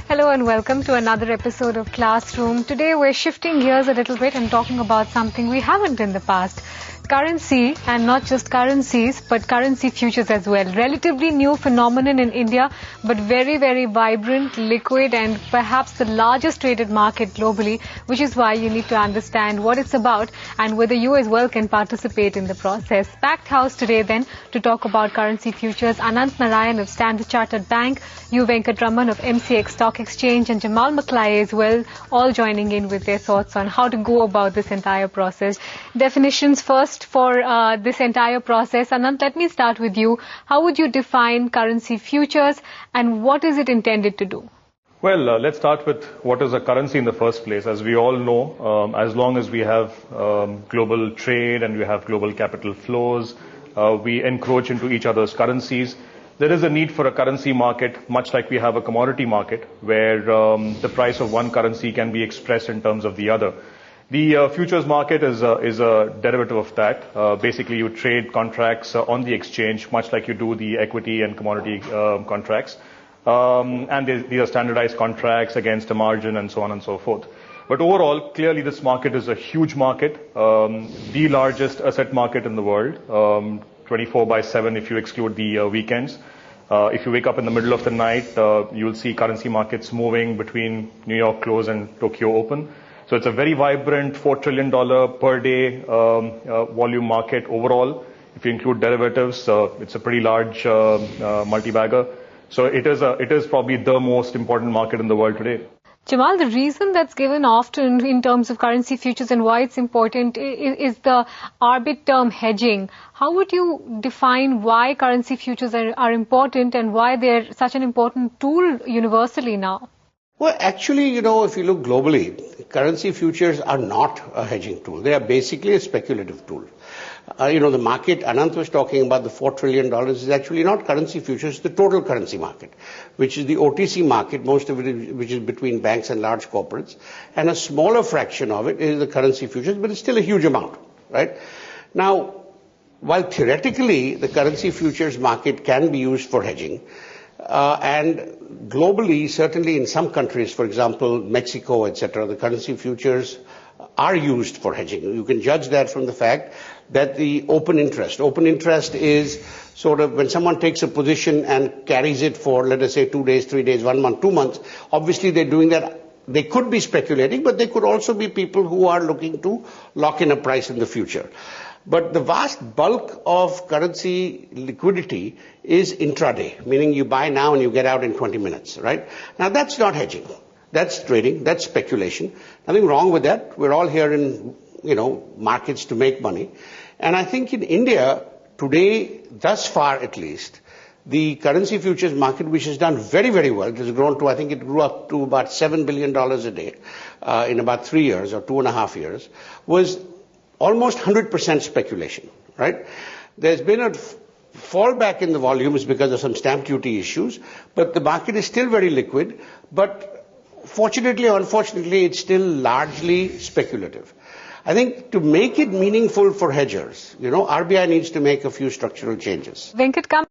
Hello and welcome to another episode of Classroom. Today we're shifting gears a little bit and talking about something we haven't in the past. Currency, and not just currencies, but currency futures as well. Relatively new phenomenon in India, but very, very vibrant, liquid, and perhaps the largest traded market globally, which is why you need to understand what it's about and whether you as well can participate in the process. Packed house today then to talk about currency futures. Anant Narayan of Standard Chartered Bank, U. Venkatraman of MCX Stock Exchange, and Jamal Maklai as well, all joining in with their thoughts on how to go about this entire process. Definitions first for this entire process. Anant, let me start with you. How would you define currency futures and what is it intended to do? Well, let's start with what is a currency in the first place. As we all know, as long as we have global trade and we have global capital flows, we encroach into each other's currencies. There is a need for a currency market, much like we have a commodity market, where the price of one currency can be expressed in terms of the other. The futures market is a derivative of that. Basically, you trade contracts on the exchange, much like you do the equity and commodity contracts. And these are standardized contracts against a margin and so on and so forth. But overall, clearly this market is a huge market, the largest asset market in the world, 24/7 if you exclude the weekends. If you wake up in the middle of the night, you'll see currency markets moving between New York close and Tokyo open. So it's a very vibrant $4 trillion per day volume market overall. If you include derivatives, it's a pretty large multi-bagger. So it is probably the most important market in the world today. Jamal, the reason that's given often in terms of currency futures and why it's important is the arbit term hedging. How would you define why currency futures are important and why they're such an important tool universally now? Well, actually, if you look globally, currency futures are not a hedging tool. They are basically a speculative tool. The market Anant was talking about, the $4 trillion, is actually not currency futures, the total currency market, which is the OTC market, most of it which is between banks and large corporates. And a smaller fraction of it is the currency futures, but it's still a huge amount, right? Now, while theoretically the currency futures market can be used for hedging, and globally, certainly in some countries, for example, Mexico, etc., the currency futures are used for hedging. You can judge that from the fact that the open interest is sort of when someone takes a position and carries it for, let us say, 2 days, 3 days, 1 month, 2 months, obviously they're doing that. They could be speculating, but they could also be people who are looking to lock in a price in the future. But the vast bulk of currency liquidity is intraday, meaning you buy now and you get out in 20 minutes, right? Now that's not hedging. That's trading. That's speculation. Nothing wrong with that. We're all here in, markets to make money. And I think in India, today, thus far at least, the currency futures market, which has done very, very well, it has grown to, I think it grew up to about $7 billion a day in about 3 years or 2.5 years, was almost 100% speculation, right? There's been a fallback in the volumes because of some stamp duty issues, but the market is still very liquid, but fortunately or unfortunately, it's still largely speculative. I think to make it meaningful for hedgers, RBI needs to make a few structural changes. Venkat, come